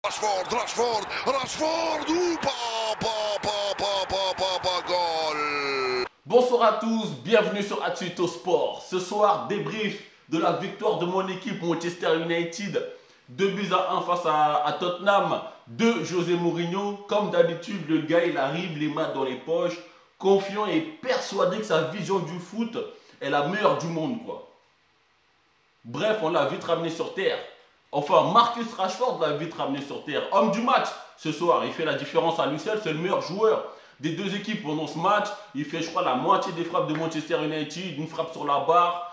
Rashford, goal. Bonsoir à tous, bienvenue sur Atsuito Sport. Ce soir, débrief de la victoire de mon équipe Manchester United. 2-1 face à Tottenham de José Mourinho. Comme d'habitude, le gars il arrive les mains dans les poches, confiant et persuadé que sa vision du foot est la meilleure du monde, quoi. Bref, on l'a vite ramené sur terre. Enfin, Marcus Rashford l'a vite ramené sur terre. Homme du match ce soir, il fait la différence à lui seul, c'est le meilleur joueur des deux équipes pendant ce match. Il fait, je crois, la moitié des frappes de Manchester United, une frappe sur la barre.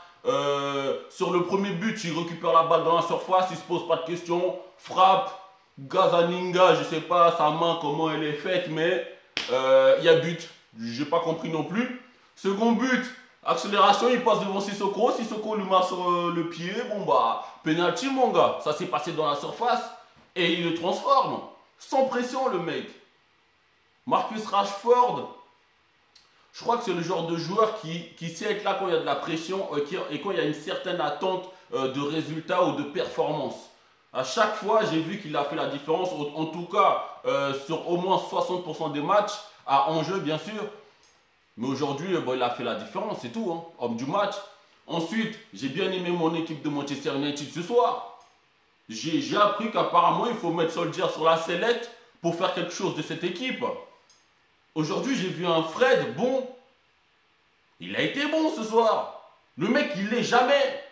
Sur le premier but, il récupère la balle dans la surface, il se pose pas de questions. Frappe, Gazaninga, je sais pas sa main comment elle est faite, mais il y a but. J'ai pas compris non plus. Second but, accélération, il passe devant Sissoko. Sissoko lui marche sur le pied. Bon bah, penalty mon gars. Ça s'est passé dans la surface et il le transforme. Sans pression le mec. Marcus Rashford, je crois que c'est le genre de joueur qui sait être là quand il y a de la pression et quand il y a une certaine attente de résultat ou de performance. À chaque fois, j'ai vu qu'il a fait la différence, en tout cas sur au moins 60% des matchs, à enjeu bien sûr. Mais aujourd'hui, bon, il a fait la différence, c'est tout, hein, homme du match. Ensuite, j'ai bien aimé mon équipe de Manchester United ce soir. J'ai appris qu'apparemment, il faut mettre Solskjaer sur la sellette pour faire quelque chose de cette équipe. Aujourd'hui, j'ai vu un Fred bon. Il a été bon ce soir. Le mec, il l'est jamais.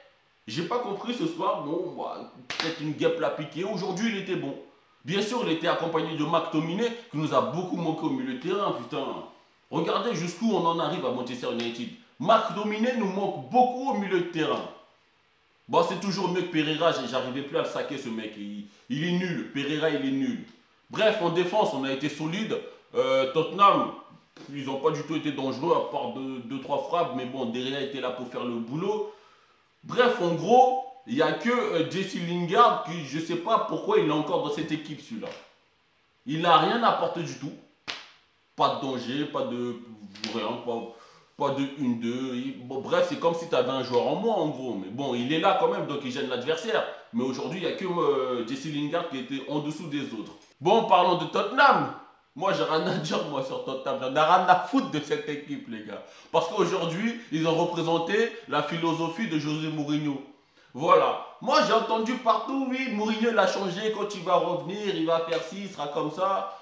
J'ai pas compris ce soir. Bon, bah, peut-être une guêpe l'a piqué. Aujourd'hui, il était bon. Bien sûr, il était accompagné de McTominay, qui nous a beaucoup manqué au milieu de terrain, putain. Regardez jusqu'où on en arrive à Manchester United. McTominay nous manque beaucoup au milieu de terrain. Bon, c'est toujours mieux que Pereira. J'arrivais plus à le saquer, ce mec. Il est nul. Pereira, il est nul. Bref, en défense, on a été solide. Tottenham, ils n'ont pas du tout été dangereux, à part 2-3 frappes. Mais bon, derrière était là pour faire le boulot. Bref, en gros, il n'y a que Jesse Lingard qui, je ne sais pas pourquoi il est encore dans cette équipe, celui-là. Il n'a rien apporté du tout. Pas de danger, pas de rien, pas de 1-2. Bon, bref, c'est comme si tu avais un joueur en moins, en gros. Mais bon, il est là quand même, donc il gêne l'adversaire. Mais aujourd'hui, il n'y a que Jesse Lingard qui était en dessous des autres. Bon, parlons de Tottenham. Moi, j'ai rien à dire, moi, sur Tottenham. J'en ai rien à foutre de cette équipe, les gars. Parce qu'aujourd'hui, ils ont représenté la philosophie de José Mourinho. Voilà. Moi, j'ai entendu partout, oui, Mourinho, il a changé. Quand il va revenir, il va faire ci, il sera comme ça.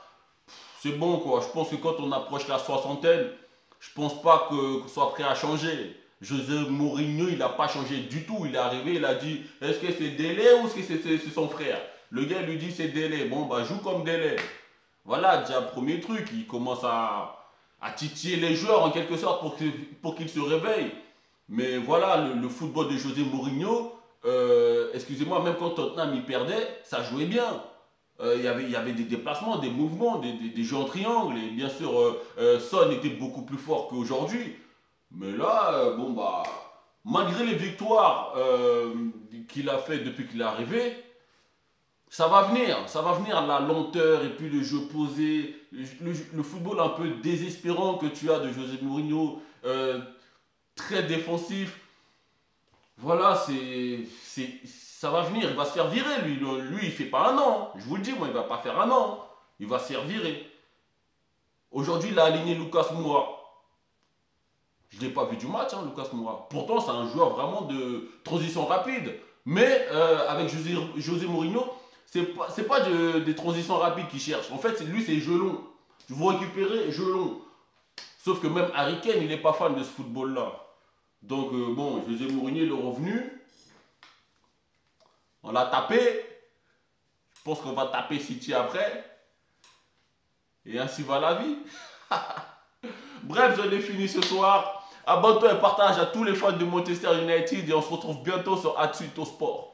C'est bon, quoi. Je pense que quand on approche la soixantaine, je pense pas qu'on soit prêt à changer. José Mourinho, il n'a pas changé du tout. Il est arrivé, il a dit, est-ce que c'est Dele ou est-ce que c'est son frère? Le gars lui dit, c'est Dele. Bon, bah, joue comme Dele. Voilà, déjà, premier truc. Il commence à titiller les joueurs, en quelque sorte, pour qu'ils se réveillent. Mais voilà, le football de José Mourinho, excusez-moi, même quand Tottenham, il perdait, ça jouait bien. Il y avait des déplacements, des mouvements, des jeux en triangle. Et bien sûr, Son était beaucoup plus fort qu'aujourd'hui. Mais là, bon bah, malgré les victoires qu'il a fait depuis qu'il est arrivé, ça va venir la lenteur et puis le jeu posé, le football un peu désespérant que tu as de José Mourinho, très défensif. Voilà, ça va venir, il va se faire virer lui. Lui, il fait pas un an. Je vous le dis, moi, il va pas faire un an. Il va se faire virer. Aujourd'hui, il a aligné Lucas Moura. Je ne l'ai pas vu du match, hein, Lucas Moura. Pourtant, c'est un joueur vraiment de transition rapide. Mais avec José Mourinho, c'est pas des transitions rapides qu'il cherche. En fait, lui, c'est jeu long. Vous récupérez jeu long. Sauf que même Harry Kane, il n'est pas fan de ce football-là. Donc, bon, José Mourinho, il est revenu. On l'a tapé. Je pense qu'on va taper City après. Et ainsi va la vie. Bref, j'en ai fini ce soir. Abonne-toi et partage à tous les fans de Manchester United. Et on se retrouve bientôt sur Atsuito Sport.